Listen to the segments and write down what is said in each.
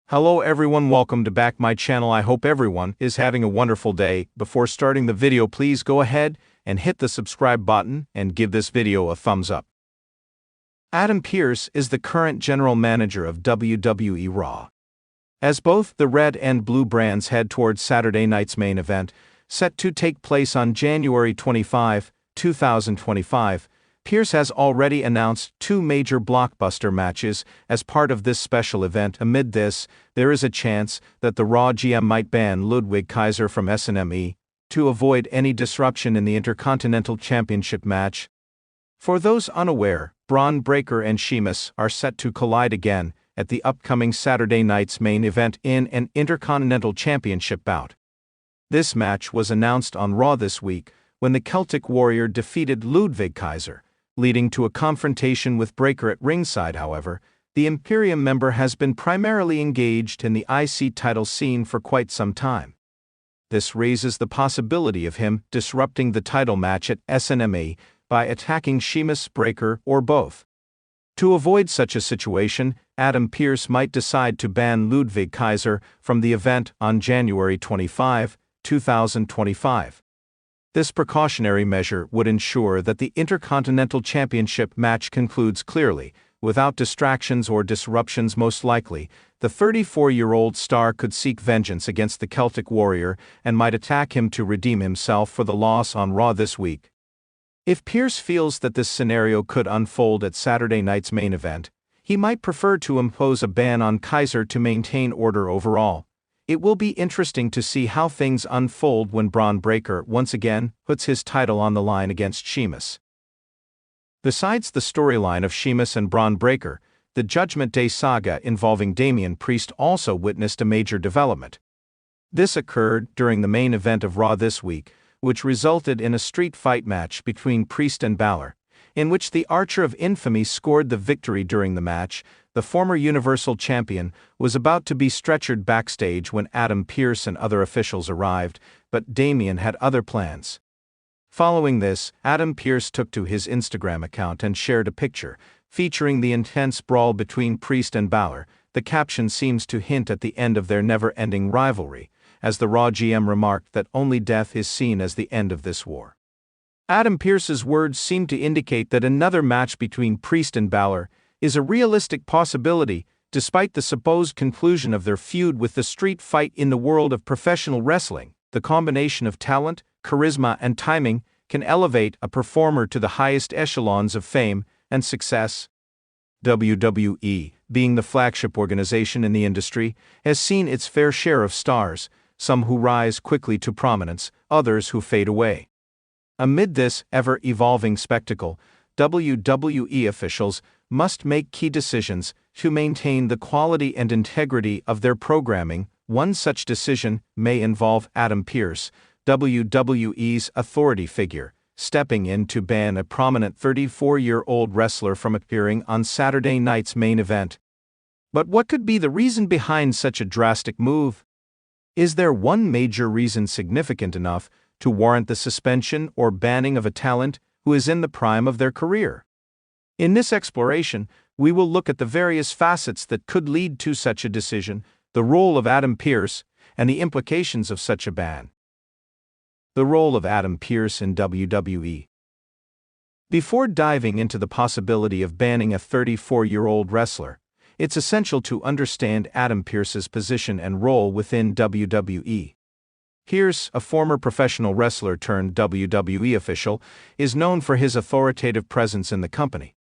Hello everyone, welcome to back my channel. I hope everyone is having a wonderful day. Before starting the video, please go ahead and hit the subscribe button and give this video a thumbs up. Adam Pearce is the current general manager of WWE Raw. As both the red and blue brands head towards Saturday night's main event, set to take place on January 25, 2025, Pearce has already announced two major blockbuster matches as part of this special event. Amid this, there is a chance that the Raw GM might ban Ludwig Kaiser from SNME to avoid any disruption in the Intercontinental Championship match. For those unaware, Braun Breaker and Sheamus are set to collide again at the upcoming Saturday night's main event in an Intercontinental Championship bout. This match was announced on Raw this week when the Celtic Warrior defeated Ludwig Kaiser, leading to a confrontation with Breaker at ringside. However, the Imperium member has been primarily engaged in the IC title scene for quite some time. This raises the possibility of him disrupting the title match at SNME by attacking Sheamus, Breaker, or both. To avoid such a situation, Adam Pearce might decide to ban Ludwig Kaiser from the event on January 25, 2025. This precautionary measure would ensure that the Intercontinental Championship match concludes clearly, without distractions or disruptions. Most likely, the 34-year-old star could seek vengeance against the Celtic Warrior and might attack him to redeem himself for the loss on Raw this week. If Pearce feels that this scenario could unfold at Saturday night's main event, he might prefer to impose a ban on Kaiser to maintain order overall. It will be interesting to see how things unfold when Braun Breaker once again puts his title on the line against Sheamus. Besides the storyline of Sheamus and Braun Breaker, the Judgment Day saga involving Damian Priest also witnessed a major development. This occurred during the main event of Raw this week, which resulted in a street fight match between Priest and Balor, in which the Archer of Infamy scored the victory. During the match, the former Universal Champion was about to be stretchered backstage when Adam Pearce and other officials arrived, but Damian had other plans. Following this, Adam Pearce took to his Instagram account and shared a picture featuring the intense brawl between Priest and Balor. The caption seems to hint at the end of their never-ending rivalry, as the Raw GM remarked that only death is seen as the end of this war. Adam Pearce's words seem to indicate that another match between Priest and Balor is a realistic possibility, despite the supposed conclusion of their feud with the street fight. In the world of professional wrestling, the combination of talent, charisma, and timing can elevate a performer to the highest echelons of fame and success. WWE, being the flagship organization in the industry, has seen its fair share of stars, some who rise quickly to prominence, others who fade away. Amid this ever-evolving spectacle, WWE officials must make key decisions to maintain the quality and integrity of their programming. One such decision may involve Adam Pearce, WWE's authority figure, stepping in to ban a prominent 34-year-old wrestler from appearing on Saturday night's main event. But what could be the reason behind such a drastic move? Is there one major reason significant enough to warrant the suspension or banning of a talent who is in the prime of their career? In this exploration, we will look at the various facets that could lead to such a decision, the role of Adam Pearce, and the implications of such a ban. The role of Adam Pearce in WWE. Before diving into the possibility of banning a 34-year-old wrestler, it's essential to understand Adam Pearce's position and role within WWE. Pearce, a former professional wrestler turned WWE official, is known for his authoritative presence in the company.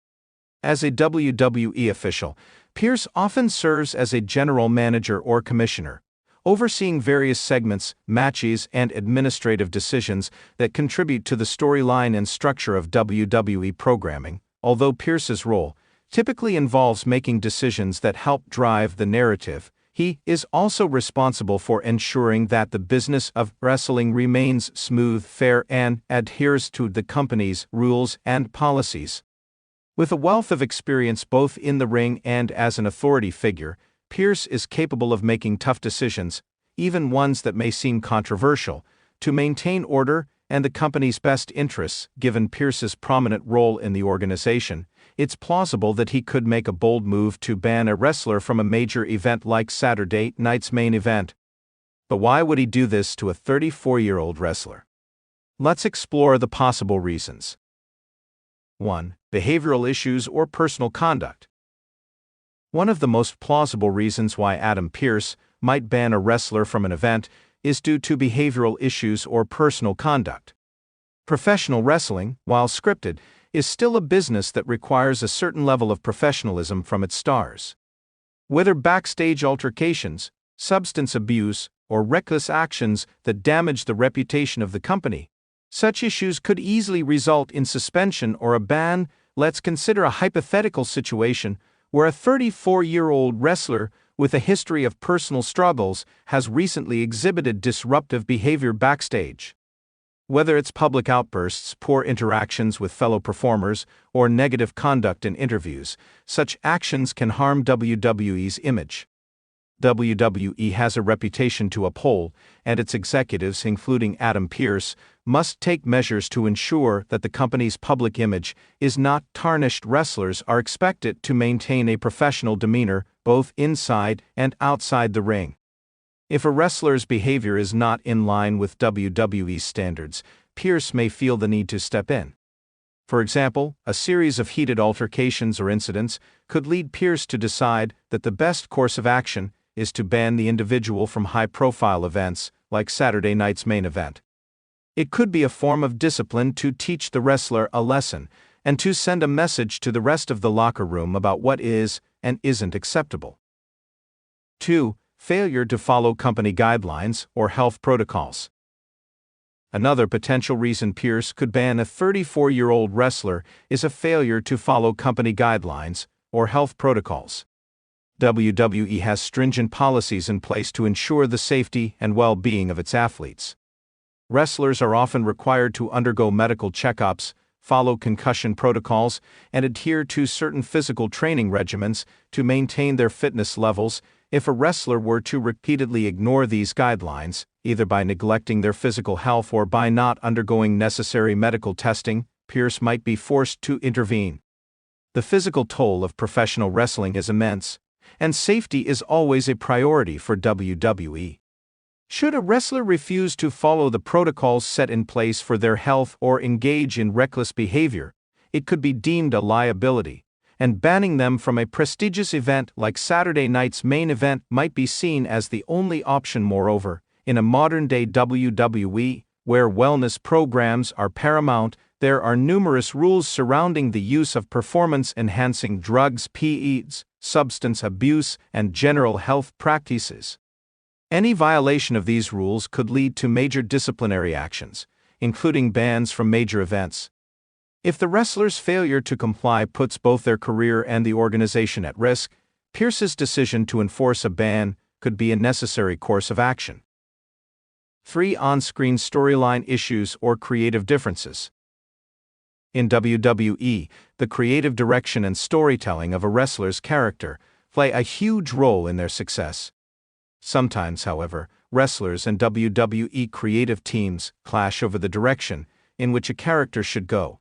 As a WWE official, Pearce often serves as a general manager or commissioner, overseeing various segments, matches, and administrative decisions that contribute to the storyline and structure of WWE programming. Although Pearce's role typically involves making decisions that help drive the narrative, he is also responsible for ensuring that the business of wrestling remains smooth, fair, and adheres to the company's rules and policies. With a wealth of experience both in the ring and as an authority figure, Pearce is capable of making tough decisions, even ones that may seem controversial, to maintain order and the company's best interests. Given Pearce's prominent role in the organization, it's plausible that he could make a bold move to ban a wrestler from a major event like Saturday Night's Main Event. But why would he do this to a 34-year-old wrestler? Let's explore the possible reasons. 1. Behavioral issues or personal conduct. One of the most plausible reasons why Adam Pearce might ban a wrestler from an event is due to behavioral issues or personal conduct. Professional wrestling, while scripted, is still a business that requires a certain level of professionalism from its stars. Whether backstage altercations, substance abuse, or reckless actions that damage the reputation of the company, such issues could easily result in suspension or a ban. Let's consider a hypothetical situation where a 34-year-old wrestler with a history of personal struggles has recently exhibited disruptive behavior backstage. Whether it's public outbursts, poor interactions with fellow performers, or negative conduct in interviews, such actions can harm WWE's image. WWE has a reputation to uphold, and its executives, including Adam Pearce, must take measures to ensure that the company's public image is not tarnished. Wrestlers are expected to maintain a professional demeanor both inside and outside the ring. If a wrestler's behavior is not in line with WWE's standards, Pearce may feel the need to step in. For example, a series of heated altercations or incidents could lead Pearce to decide that the best course of action is to ban the individual from high-profile events, like Saturday Night's Main Event. It could be a form of discipline to teach the wrestler a lesson, and to send a message to the rest of the locker room about what is and isn't acceptable. 2. Failure to follow company guidelines or health protocols. Another potential reason Pearce could ban a 34-year-old wrestler is a failure to follow company guidelines or health protocols. WWE has stringent policies in place to ensure the safety and well-being of its athletes. Wrestlers are often required to undergo medical checkups, follow concussion protocols, and adhere to certain physical training regimens to maintain their fitness levels. If a wrestler were to repeatedly ignore these guidelines, either by neglecting their physical health or by not undergoing necessary medical testing, Pearce might be forced to intervene. The physical toll of professional wrestling is immense, and safety is always a priority for WWE. Should a wrestler refuse to follow the protocols set in place for their health or engage in reckless behavior, it could be deemed a liability, and banning them from a prestigious event like Saturday Night's Main Event might be seen as the only option. Moreover, in a modern-day WWE, where wellness programs are paramount, there are numerous rules surrounding the use of performance-enhancing drugs, PEDs, substance abuse, and general health practices. Any violation of these rules could lead to major disciplinary actions, including bans from major events. If the wrestler's failure to comply puts both their career and the organization at risk, Pearce's decision to enforce a ban could be a necessary course of action. 3. On-screen storyline issues or creative differences. In WWE, the creative direction and storytelling of a wrestler's character play a huge role in their success. Sometimes, however, wrestlers and WWE creative teams clash over the direction in which a character should go.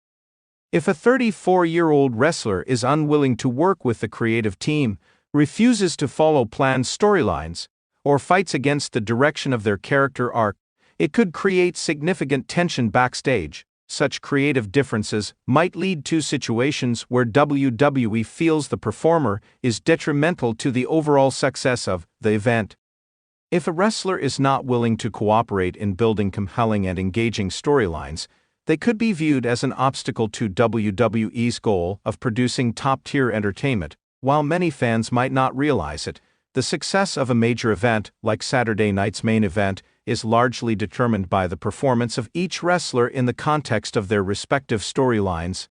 If a 34-year-old wrestler is unwilling to work with the creative team, refuses to follow planned storylines, or fights against the direction of their character arc, it could create significant tension backstage. Such creative differences might lead to situations where WWE feels the performer is detrimental to the overall success of the event. If a wrestler is not willing to cooperate in building compelling and engaging storylines, they could be viewed as an obstacle to WWE's goal of producing top-tier entertainment. While many fans might not realize it, the success of a major event, like Saturday Night's Main Event, is largely determined by the performance of each wrestler in the context of their respective storylines.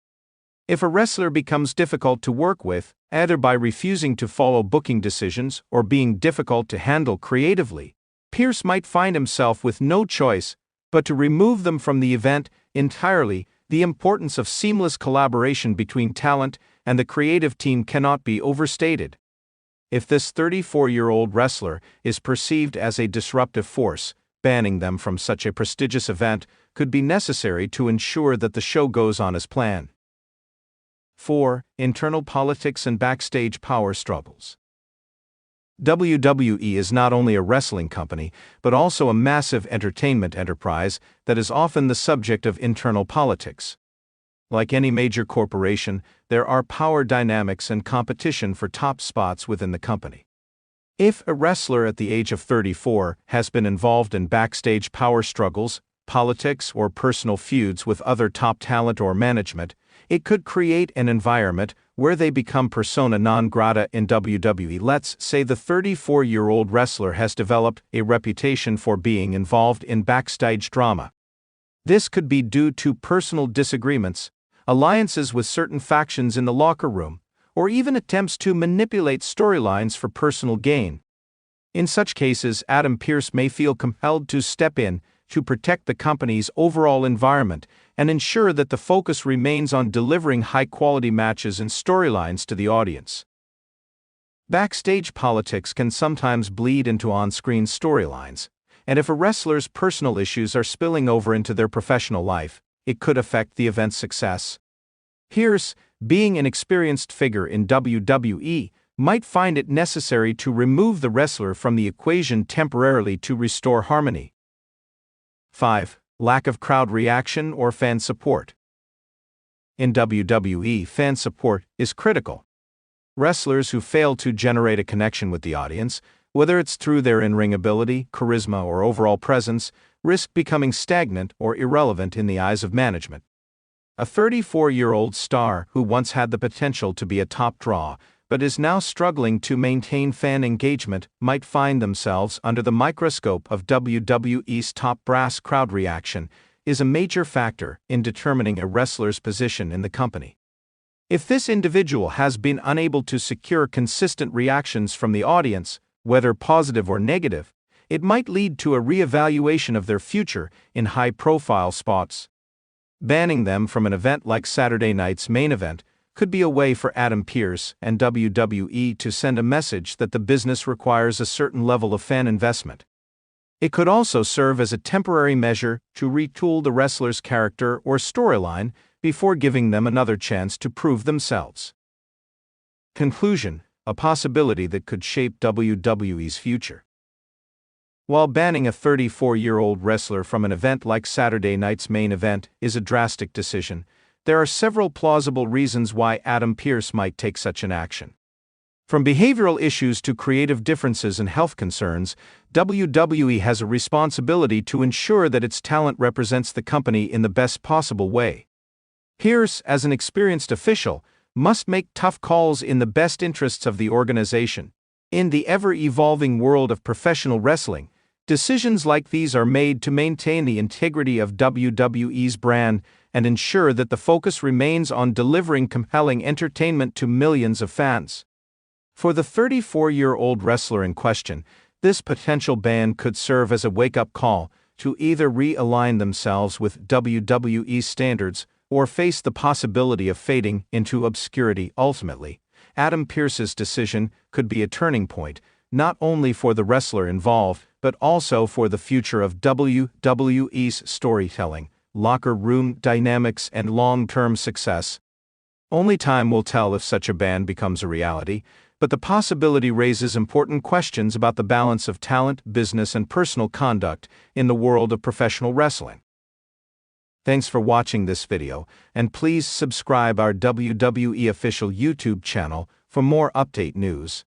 If a wrestler becomes difficult to work with, either by refusing to follow booking decisions or being difficult to handle creatively, Pearce might find himself with no choice but to remove them from the event entirely. The importance of seamless collaboration between talent and the creative team cannot be overstated. If this 34-year-old wrestler is perceived as a disruptive force, banning them from such a prestigious event could be necessary to ensure that the show goes on as planned. 4. Internal politics and backstage power struggles. WWE is not only a wrestling company, but also a massive entertainment enterprise that is often the subject of internal politics. Like any major corporation, there are power dynamics and competition for top spots within the company. If a wrestler at the age of 34 has been involved in backstage power struggles, politics, or personal feuds with other top talent or management, it could create an environment where they become persona non grata in WWE. Let's say the 34-year-old wrestler has developed a reputation for being involved in backstage drama. This could be due to personal disagreements, alliances with certain factions in the locker room, or even attempts to manipulate storylines for personal gain. In such cases, Adam Pearce may feel compelled to step in to protect the company's overall environment and ensure that the focus remains on delivering high-quality matches and storylines to the audience. Backstage politics can sometimes bleed into on-screen storylines, and if a wrestler's personal issues are spilling over into their professional life, it could affect the event's success. Pearce, being an experienced figure in WWE, might find it necessary to remove the wrestler from the equation temporarily to restore harmony. 5. Lack of crowd reaction or fan support. In WWE, fan support is critical. Wrestlers who fail to generate a connection with the audience, whether it's through their in-ring ability, charisma, or overall presence, risk becoming stagnant or irrelevant in the eyes of management. A 34-year-old star who once had the potential to be a top draw, but is now struggling to maintain fan engagement, might find themselves under the microscope of WWE's top brass. Crowd reaction is a major factor in determining a wrestler's position in the company. If this individual has been unable to secure consistent reactions from the audience, whether positive or negative, it might lead to a re-evaluation of their future in high-profile spots. Banning them from an event like Saturday night's main event could be a way for Adam Pearce and WWE to send a message that the business requires a certain level of fan investment. It could also serve as a temporary measure to retool the wrestler's character or storyline before giving them another chance to prove themselves. Conclusion: a possibility that could shape WWE's future. While banning a 34-year-old wrestler from an event like Saturday night's main event is a drastic decision, there are several plausible reasons why Adam Pearce might take such an action. From behavioral issues to creative differences and health concerns, WWE has a responsibility to ensure that its talent represents the company in the best possible way. Pearce, as an experienced official, must make tough calls in the best interests of the organization. In the ever-evolving world of professional wrestling, decisions like these are made to maintain the integrity of WWE's brand and ensure that the focus remains on delivering compelling entertainment to millions of fans. For the 34-year-old wrestler in question, this potential ban could serve as a wake-up call to either realign themselves with WWE's standards or face the possibility of fading into obscurity. Ultimately, Adam Pearce's decision could be a turning point, not only for the wrestler involved, but also for the future of WWE's storytelling, locker room dynamics, and long-term success. Only time will tell if such a ban becomes a reality, but the possibility raises important questions about the balance of talent, business, and personal conduct in the world of professional wrestling. Thanks for watching this video, and please subscribe our WWE official YouTube channel for more update news.